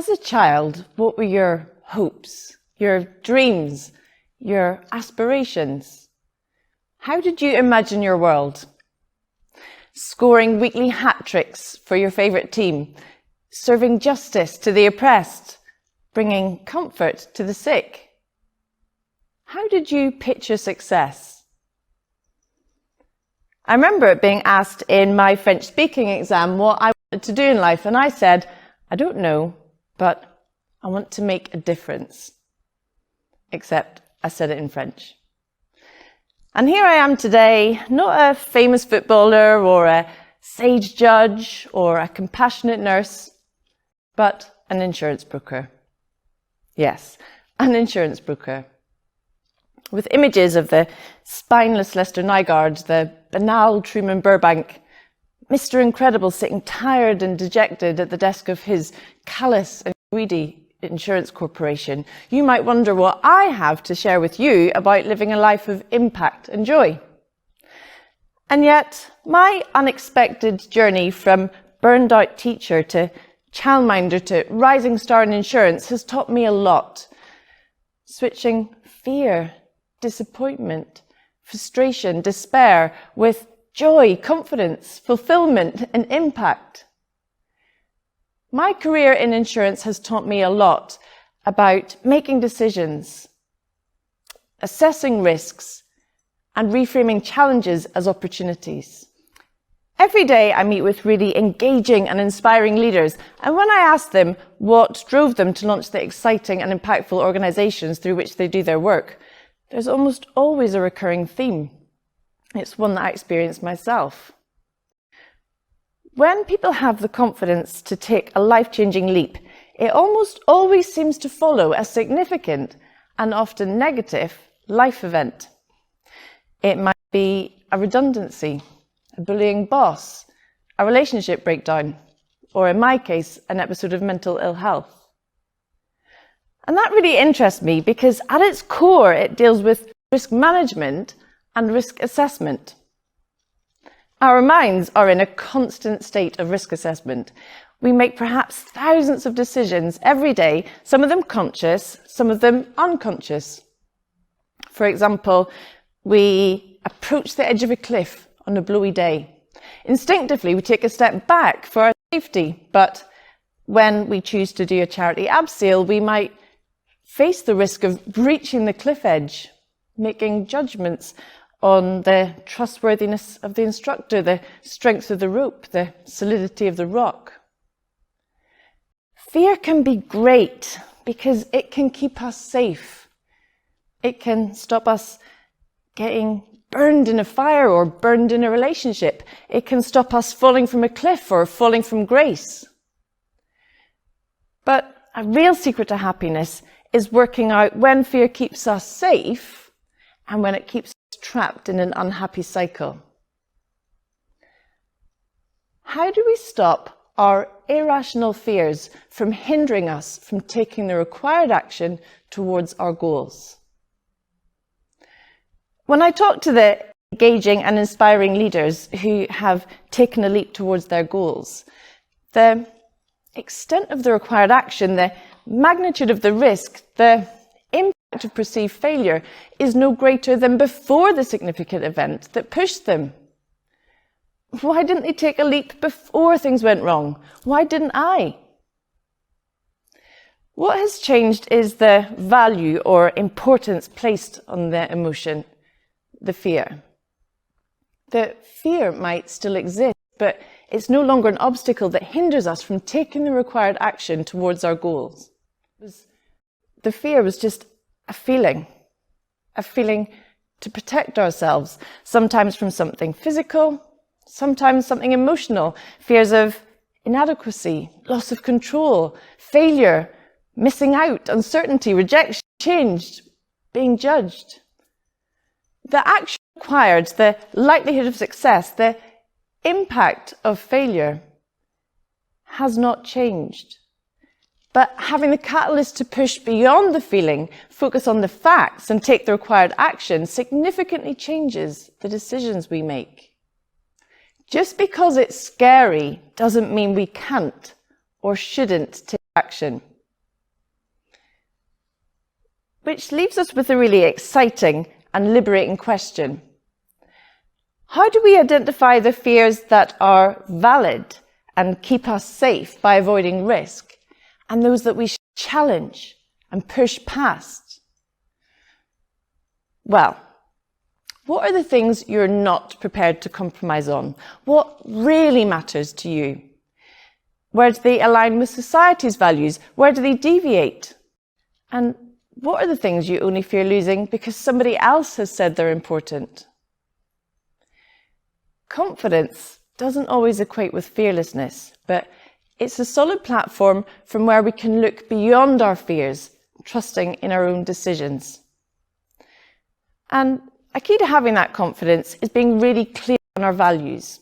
As a child, what were your hopes, your dreams, your aspirations? How did you imagine your world? Scoring weekly hat tricks for your favourite team, serving justice to the oppressed, bringing comfort to the sick. How did you picture success? I remember being asked in my French speaking exam what I wanted to do in life, and I said, I don't know, but I want to make a difference. Except I said it in French. And here I am today, not a famous footballer or a sage judge or a compassionate nurse, but an insurance broker. Yes, an insurance broker. With images of the spineless Lester Nygaard, the banal Truman Burbank, Mr. Incredible sitting tired and dejected at the desk of his callous and greedy insurance corporation, you might wonder what I have to share with you about living a life of impact and joy. And yet, my unexpected journey from burned out teacher to childminder to rising star in insurance has taught me a lot. Switching fear, disappointment, frustration, despair with joy, confidence, fulfillment, and impact. My career in insurance has taught me a lot about making decisions, assessing risks, and reframing challenges as opportunities. Every day I meet with really engaging and inspiring leaders, and when I ask them what drove them to launch the exciting and impactful organisations through which they do their work, there's almost always a recurring theme. It's one that I experienced myself. When people have the confidence to take a life-changing leap, it almost always seems to follow a significant and often negative life event. It might be a redundancy, a bullying boss, a relationship breakdown, or in my case, an episode of mental ill health. And that really interests me because at its core, it deals with risk management and risk assessment. Our minds are in a constant state of risk assessment. We make perhaps thousands of decisions every day, some of them conscious, some of them unconscious. For example, we approach the edge of a cliff on a blowy day. Instinctively, we take a step back for our safety, but when we choose to do a charity abseil, we might face the risk of reaching the cliff edge, making judgments on the trustworthiness of the instructor, the strength of the rope, the solidity of the rock. Fear can be great because it can keep us safe. It can stop us getting burned in a fire or burned in a relationship. It can stop us falling from a cliff or falling from grace. But a real secret to happiness is working out when fear keeps us safe and when it keeps us trapped in an unhappy cycle. How do we stop our irrational fears from hindering us from taking the required action towards our goals? When I talk to the engaging and inspiring leaders who have taken a leap towards their goals, the extent of the required action, the magnitude of the risk, the impact of perceived failure is no greater than before the significant event that pushed them. Why didn't they take a leap before things went wrong? Why didn't I? What has changed is the value or importance placed on the emotion, the fear. The fear might still exist, but it's no longer an obstacle that hinders us from taking the required action towards our goals. The fear was just a feeling to protect ourselves, sometimes from something physical, sometimes something emotional, fears of inadequacy, loss of control, failure, missing out, uncertainty, rejection, change, being judged. The action required, the likelihood of success, the impact of failure has not changed. But having the catalyst to push beyond the feeling, focus on the facts and take the required action significantly changes the decisions we make. Just because it's scary doesn't mean we can't or shouldn't take action. Which leaves us with a really exciting and liberating question. How do we identify the fears that are valid and keep us safe by avoiding risk, and those that we should challenge and push past? Well, what are the things you're not prepared to compromise on? What really matters to you? Where do they align with society's values? Where do they deviate? And what are the things you only fear losing because somebody else has said they're important? Confidence doesn't always equate with fearlessness, but it's a solid platform from where we can look beyond our fears, trusting in our own decisions. And a key to having that confidence is being really clear on our values: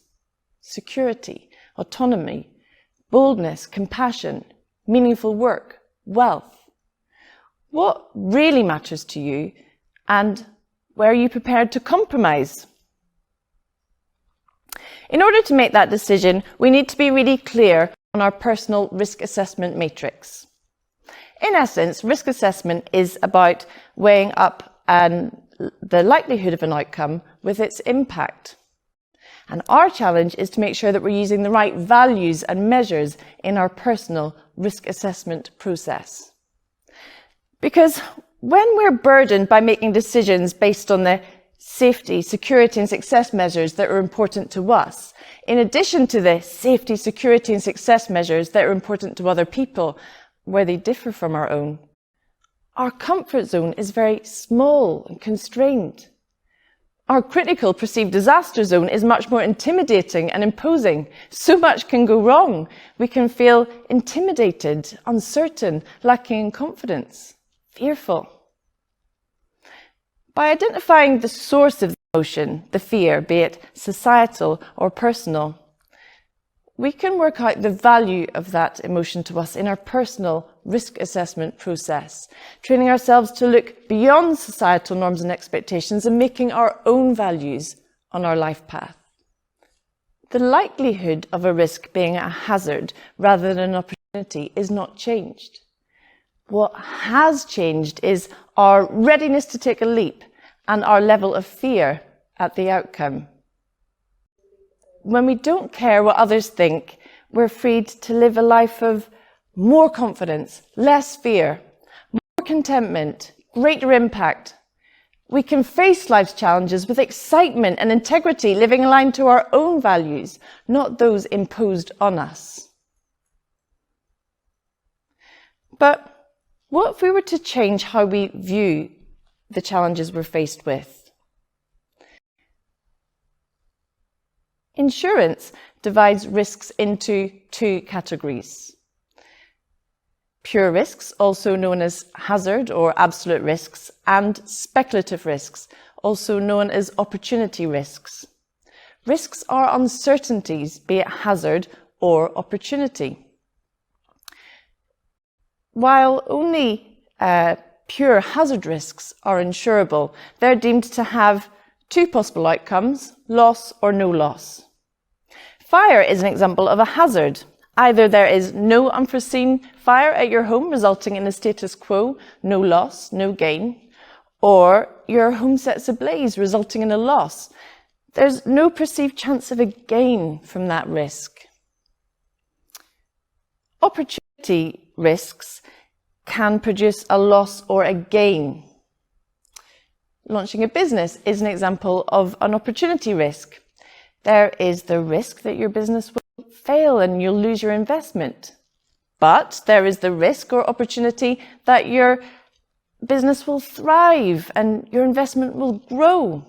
security, autonomy, boldness, compassion, meaningful work, wealth. What really matters to you, and where are you prepared to compromise? In order to make that decision, we need to be really clear on our personal risk assessment matrix. In essence, risk assessment is about weighing up the likelihood of an outcome with its impact. And our challenge is to make sure that we're using the right values and measures in our personal risk assessment process. Because when we're burdened by making decisions based on the safety, security and success measures that are important to us, in addition to the safety, security and success measures that are important to other people, where they differ from our own, our comfort zone is very small and constrained. Our critical perceived disaster zone is much more intimidating and imposing. So much can go wrong. We can feel intimidated, uncertain, lacking in confidence, fearful. By identifying the source of the emotion, the fear, be it societal or personal, we can work out the value of that emotion to us in our personal risk assessment process, training ourselves to look beyond societal norms and expectations and making our own values on our life path. The likelihood of a risk being a hazard rather than an opportunity is not changed. What has changed is our readiness to take a leap and our level of fear at the outcome. When we don't care what others think, we're freed to live a life of more confidence, less fear, more contentment, greater impact. We can face life's challenges with excitement and integrity, living aligned to our own values, not those imposed on us. But what if we were to change how we view the challenges we're faced with? Insurance divides risks into two categories. Pure risks, also known as hazard or absolute risks, and speculative risks, also known as opportunity risks. Risks are uncertainties, be it hazard or opportunity. While only pure hazard risks are insurable, they're deemed to have two possible outcomes: loss or no loss. Fire is an example of a hazard. Either there is no unforeseen fire at your home, resulting in a status quo, no loss, no gain, or your home sets ablaze, resulting in a loss. There's no perceived chance of a gain from that risk. Opportunity risks can produce a loss or a gain. Launching a business is an example of an opportunity risk. There is the risk that your business will fail and you'll lose your investment. But there is the risk or opportunity that your business will thrive and your investment will grow.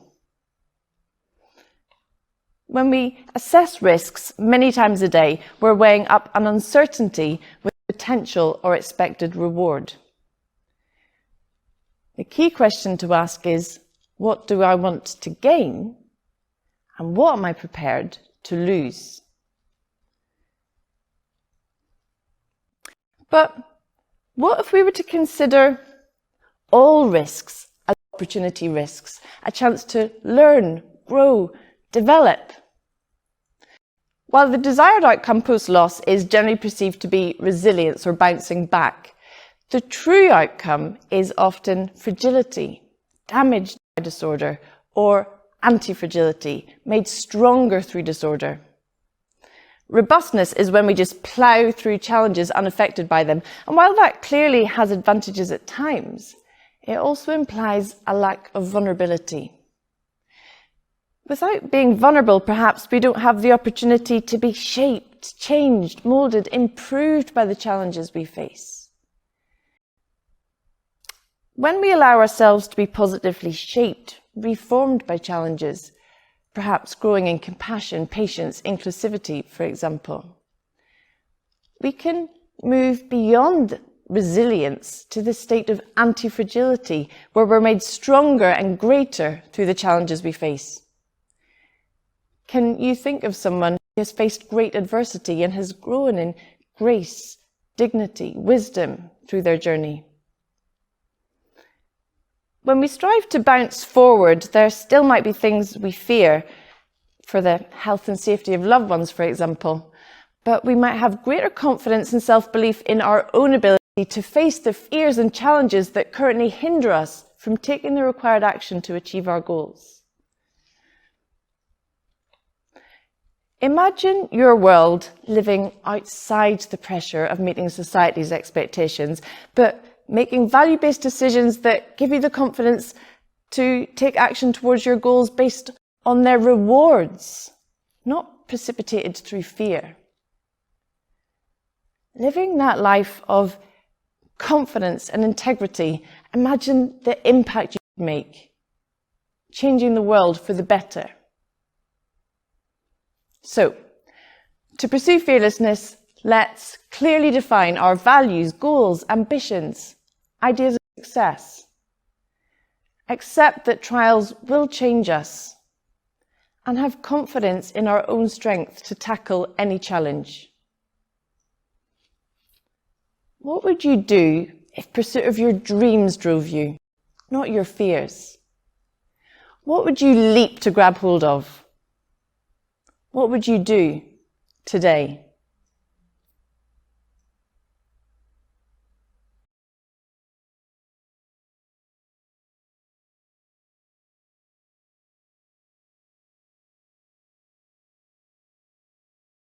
When we assess risks many times a day, we're weighing up an uncertainty with potential or expected reward. The key question to ask is, what do I want to gain? And what am I prepared to lose? But what if we were to consider all risks as opportunity risks, a chance to learn, grow, develop? While the desired outcome post-loss is generally perceived to be resilience or bouncing back, The true outcome is often fragility, damaged by disorder, or anti-fragility, made stronger through disorder. Robustness is when we just plough through challenges unaffected by them. And while that clearly has advantages at times, it also implies a lack of vulnerability. Without being vulnerable, perhaps we don't have the opportunity to be shaped, changed, moulded, improved by the challenges we face. When we allow ourselves to be positively shaped, reformed by challenges, perhaps growing in compassion, patience, inclusivity, for example, we can move beyond resilience to the state of anti-fragility, where we're made stronger and greater through the challenges we face. Can you think of someone who has faced great adversity and has grown in grace, dignity, wisdom through their journey? When we strive to bounce forward, there still might be things we fear for the health and safety of loved ones, for example, but we might have greater confidence and self-belief in our own ability to face the fears and challenges that currently hinder us from taking the required action to achieve our goals. Imagine your world living outside the pressure of meeting society's expectations, but making value-based decisions that give you the confidence to take action towards your goals based on their rewards, not precipitated through fear. Living that life of confidence and integrity, imagine the impact you could make, changing the world for the better. So, to pursue fearlessness, let's clearly define our values, goals, ambitions, ideas of success. Accept that trials will change us and have confidence in our own strength to tackle any challenge. What would you do if pursuit of your dreams drove you, not your fears? What would you leap to grab hold of? What would you do today?